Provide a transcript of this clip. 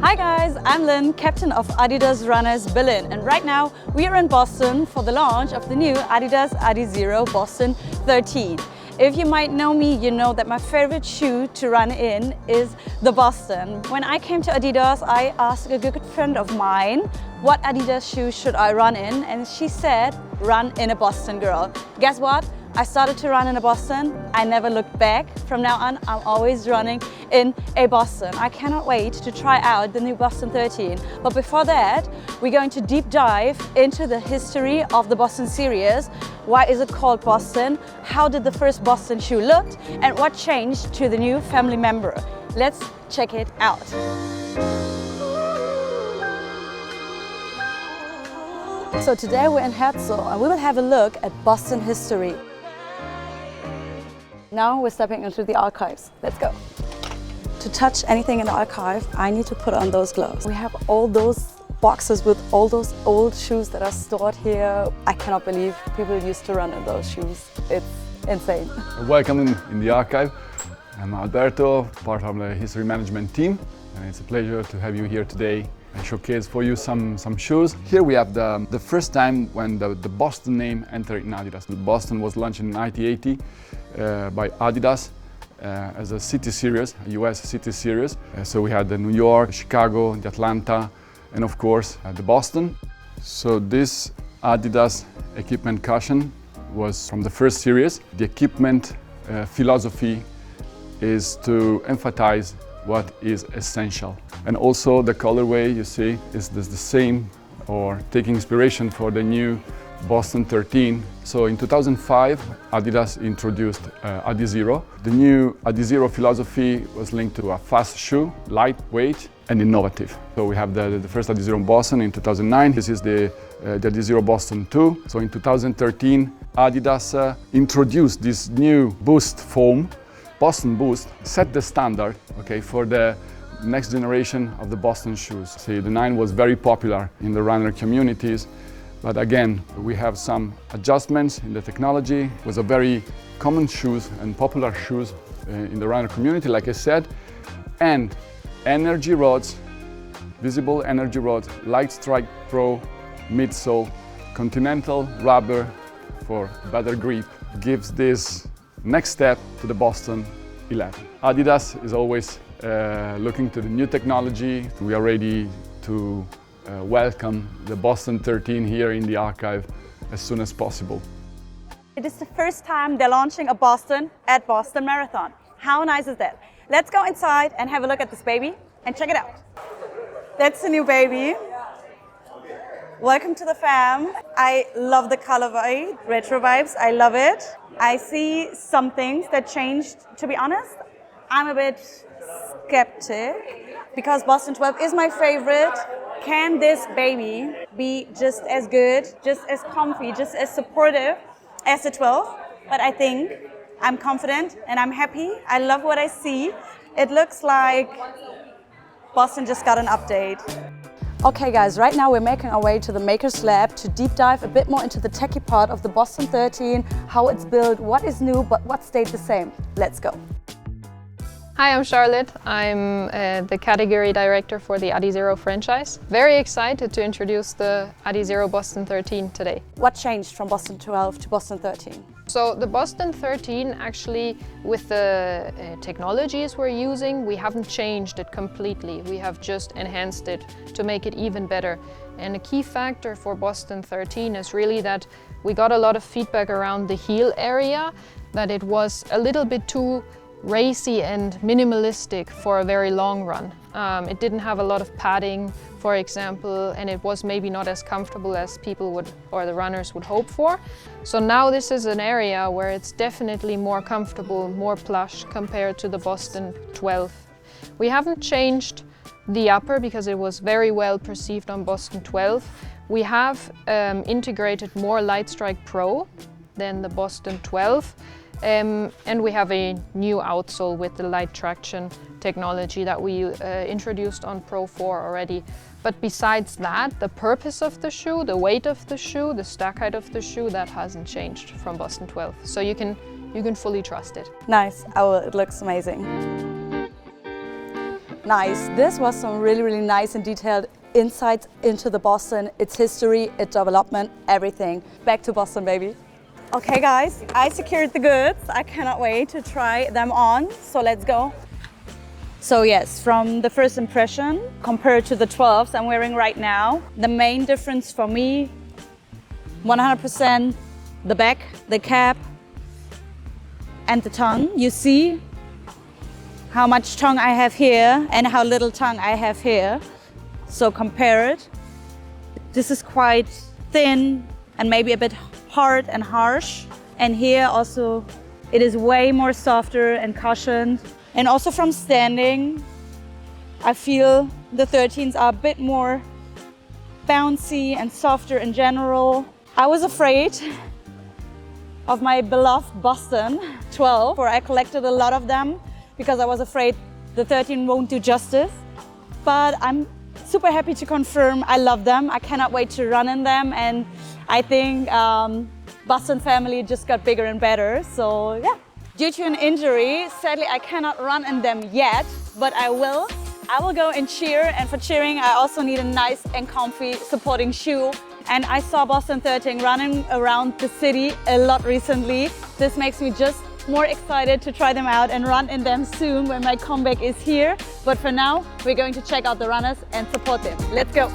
Hi guys, I'm Lynn, captain of Adidas runners Berlin, and right now we are in Boston for the launch of the new Adidas Adizero Boston 13. If you might know me, you know that my favorite shoe to run in is the Boston. When I came to Adidas, I asked a good friend of mine, what Adidas shoe should I run in? And she said, run in a Boston, girl. Guess what? I started to run in a Boston. I never looked back. From now on, I'm always running in a Boston. I cannot wait to try out the new Boston 13. But before that, we're going to deep dive into the history of the Boston series. Why is it called Boston? How did the first Boston shoe look? And what changed to the new family member? Let's check it out. So today we're in Herzog and we will have a look at Boston history. Now we're stepping into the archives. Let's go. To touch anything in the archive, I need to put on those gloves. We have all those boxes with all those old shoes that are stored here. I cannot believe people used to run in those shoes. It's insane. Welcome in the archive. I'm Alberto, part of the history management team, and it's a pleasure to have you here today and showcase for you some shoes. Here we have the first time when the Boston name entered in Adidas. The Boston was launched in 1980 by Adidas as a city series, a US city series. So we had the New York, Chicago, the Atlanta, and of course the Boston. So this Adidas equipment cushion was from the first series. The equipment philosophy is to emphasize what is essential. And also the colorway, you see, is the same, or taking inspiration for the new Boston 13. So in 2005, Adidas introduced Adizero. The new Adizero philosophy was linked to a fast shoe, lightweight and innovative. So we have the first Adizero Boston in 2009. This is the Adizero Boston 2. So in 2013, Adidas introduced this new Boost foam. Boston Boost set the standard, okay, for the next generation of the Boston shoes. See, the 9 was very popular in the runner communities, but again, we have some adjustments in the technology. It was a very common shoes and popular shoes in the runner community, like I said, and energy rods, visible energy rods, Light Strike Pro, midsole, continental rubber for better grip, gives this next step to the Boston 11. Adidas is always looking to the new technology. We are ready to welcome the Boston 13 here in the archive as soon as possible. It is the first time they're launching a Boston at Boston Marathon. How nice is that? Let's go inside and have a look at this baby and check it out. That's the new baby. Welcome to the fam. I love the colorway, retro vibes, I love it. I see some things that changed. To be honest, I'm a bit skeptic because Boston 12 is my favorite. Can this baby be just as good, just as comfy, just as supportive as the 12? But I think I'm confident and I'm happy. I love what I see. It looks like Boston just got an update. Okay guys, right now we're making our way to the Maker's Lab to deep dive a bit more into the techie part of the Boston 13, how it's built, what is new, but what stayed the same. Let's go. Hi, I'm Charlotte. I'm the category director for the Adizero franchise. Very excited to introduce the Adizero Boston 13 today. What changed from Boston 12 to Boston 13? So the Boston 13, actually, with the technologies we're using, we haven't changed it completely. We have just enhanced it to make it even better. And a key factor for Boston 13 is really that we got a lot of feedback around the heel area, that it was a little bit too racy and minimalistic for a very long run. It didn't have a lot of padding, for example, and it was maybe not as comfortable as people would, or the runners would hope for. So now this is an area where it's definitely more comfortable, more plush compared to the Boston 12. We haven't changed the upper because it was very well perceived on Boston 12. We have integrated more Light Strike Pro than the Boston 12. And we have a new outsole with the light traction technology that we introduced on Pro 4 already. But besides that, the purpose of the shoe, the weight of the shoe, the stack height of the shoe, that hasn't changed from Boston 12. So you can fully trust it. Nice. Oh, it looks amazing. Nice. This was some really, really nice and detailed insights into the Boston, its history, its development, everything. Back to Boston, baby. Okay guys, I secured the goods. I cannot wait to try them on, so let's go. So yes, from the first impression, compared to the 12s I'm wearing right now, the main difference for me, 100% the back, the cap, and the tongue. You see how much tongue I have here and how little tongue I have here. So compare it. This is quite thin and maybe a bit hard and harsh. And here also it is way more softer and cushioned. And also from standing, I feel the 13s are a bit more bouncy and softer in general. I was afraid of my beloved Boston 12, where I collected a lot of them because I was afraid the 13 won't do justice. But I'm super happy to confirm I love them. I cannot wait to run in them, and I think Boston family just got bigger and better, so yeah. Due to an injury, sadly I cannot run in them yet, but I will. I will go and cheer, and for cheering I also need a nice and comfy supporting shoe. And I saw Boston 13 running around the city a lot recently. This makes me just more excited to try them out and run in them soon when my comeback is here. But for now, we're going to check out the runners and support them. Let's go.